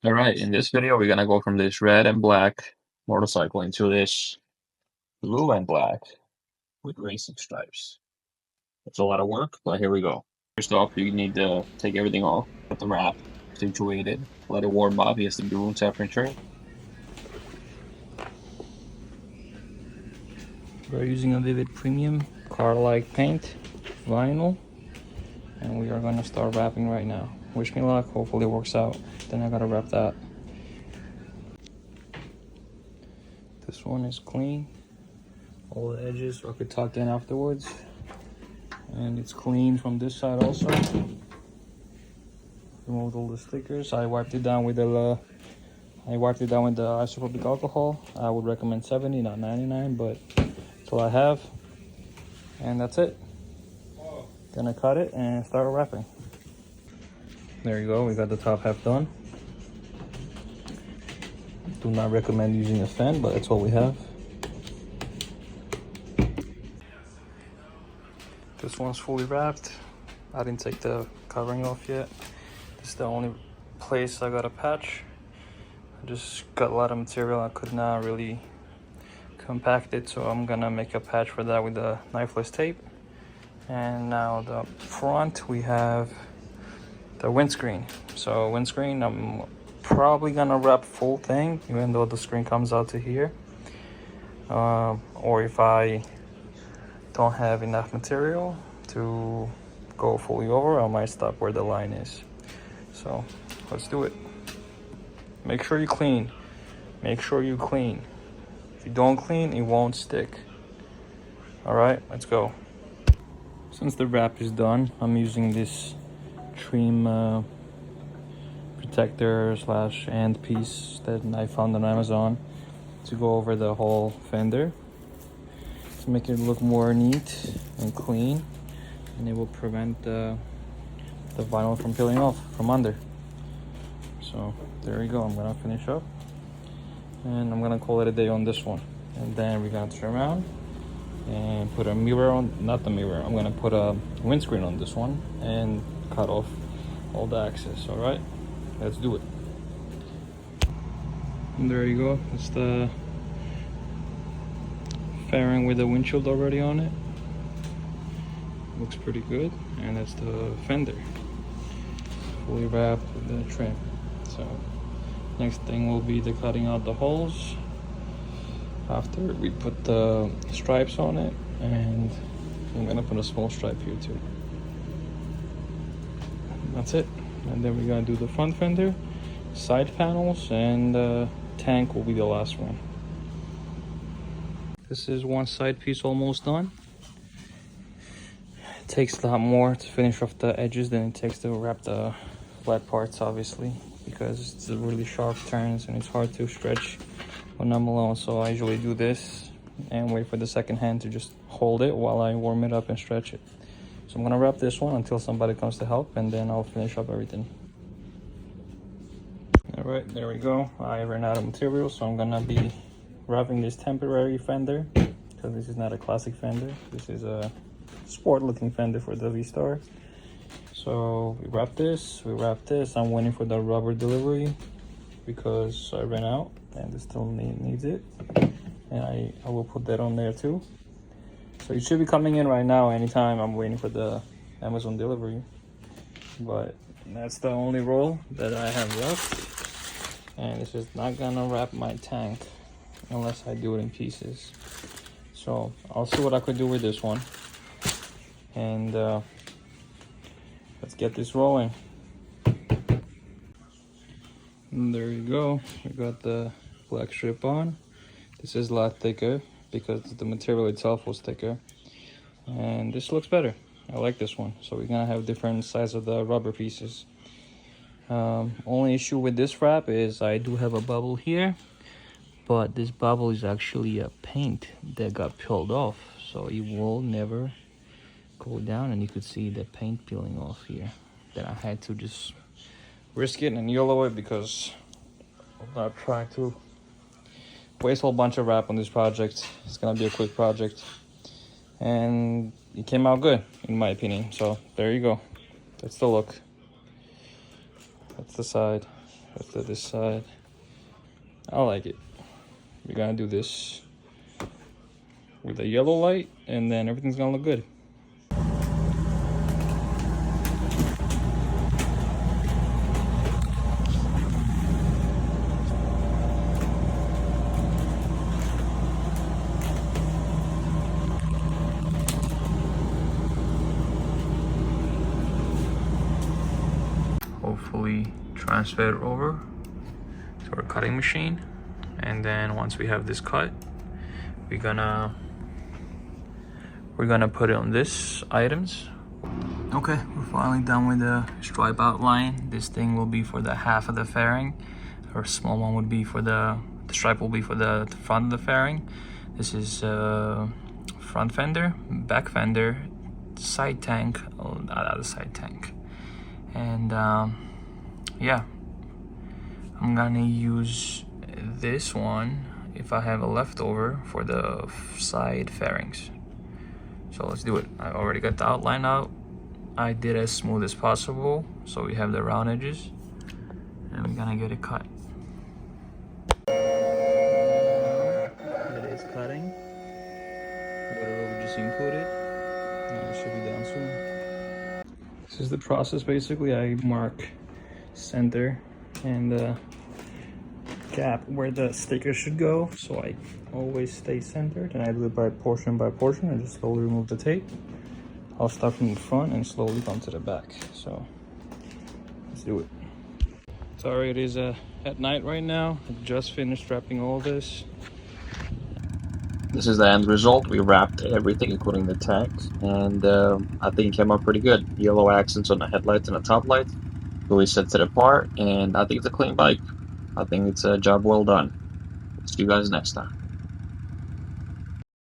Alright, in this video we're gonna go from this red and black motorcycle into this blue and black with racing stripes. It's a lot of work, but here we go. First off, you need to take everything off, put the wrap, situate it, let it warm up. It has to be room temperature. We're using a Vivid Premium car-like paint, vinyl, and we are gonna start wrapping right now. Wish me luck, hopefully it works out. Then I gotta wrap that. This one is clean. All the edges I could tuck in afterwards. And it's clean from this side also. Removed all the stickers. I wiped it down with the isopropyl alcohol. I would recommend 70, not 99, but that's all I have. And that's it. Gonna cut it and start wrapping. There you go, we got the top half done. Do not recommend using a fan, but that's all we have. This one's fully wrapped. I didn't take the covering off yet. This is the only place I got a patch. I just got a lot of material. I could not really compact it, so I'm gonna make a patch for that with the knifeless tape. And now the front, we have the windscreen. So windscreen, I'm probably gonna wrap full thing, even though the screen comes out to here. Or if I don't have enough material to go fully over, I might stop where the line is. So let's do it. Make sure you clean. Make sure you clean. If you don't clean, it won't stick. All right, let's go. Since the wrap is done, I'm using this trim protector / end piece that I found on Amazon to go over the whole fender to make it look more neat and clean, and it will prevent the vinyl from peeling off from under. So there we go. I'm gonna finish up and I'm gonna call it a day on this one, and then we're gonna turn around and put a mirror on, not the mirror, I'm gonna put a windscreen on this one and cut off all the access. All right, let's do it. And there you go. It's the fairing with the windshield already on it. Looks pretty good. And that's the fender, fully wrapped with the trim. So next thing will be the cutting out the holes after we put the stripes on it, and I'm gonna put a small stripe here too. That's it. And then we're gonna do the front fender, side panels, and the tank will be the last one. This is one side piece almost done. It takes a lot more to finish off the edges than it takes to wrap the flat parts, obviously, because it's really sharp turns and it's hard to stretch when I'm alone. So I usually do this and wait for the second hand to just hold it while I warm it up and stretch it. So I'm gonna wrap this one until somebody comes to help, and then I'll finish up everything. All right, there we go. I ran out of material, so I'm gonna be wrapping this temporary fender, because this is not a classic fender. This is a sport looking fender for the V-Star. So we wrap this, I'm waiting for the rubber delivery because I ran out and it still needs it. And I will put that on there too. So it should be coming in right now anytime. I'm waiting for the Amazon delivery. But that's the only roll that I have left. And this is not gonna wrap my tank unless I do it in pieces. So I'll see what I could do with this one. And let's get this rolling. And there you go. We got the black strip on. This is a lot thicker because the material itself was thicker. And this looks better. I like this one. So we're gonna have different size of the rubber pieces. Only issue with this wrap is I do have a bubble here, but this bubble is actually a paint that got peeled off. So it will never go down, and you could see the paint peeling off here. Then I had to just risk it and yellow it because I'm not trying to waste a whole bunch of wrap on this project. It's gonna be a quick project. And it came out good in my opinion. So there you go. That's the look. That's the side. That's this side. I like it. We're gonna do this with a yellow light, and then everything's gonna look good. Hopefully transfer it over to our cutting machine, and then once we have this cut, we're gonna put it on this items. Okay, we're finally done with the stripe outline. This thing will be for the half of the fairing, or small one would be for the stripe will be for the front of the fairing. This is front fender, back fender, side tank, other side tank. And yeah, I'm gonna use this one if I have a leftover for the side fairings. So let's do it. I already got the outline out. I did as smooth as possible so we have the round edges, and we're gonna get it cut. It is cutting. Whatever we just included, it should be done soon. This is the process basically. I mark center and the gap where the sticker should go, so I always stay centered, and I do it by portion by portion. I just slowly remove the tape. I'll start from the front and slowly come to the back. So let's do it. Sorry, it is at night right now. I just finished wrapping all this. This is the end result. We wrapped everything, including the tags, and I think it came out pretty good. Yellow accents on the headlights and the top light really sets it apart, and I think it's a clean bike. I think it's a job well done. See you guys next time.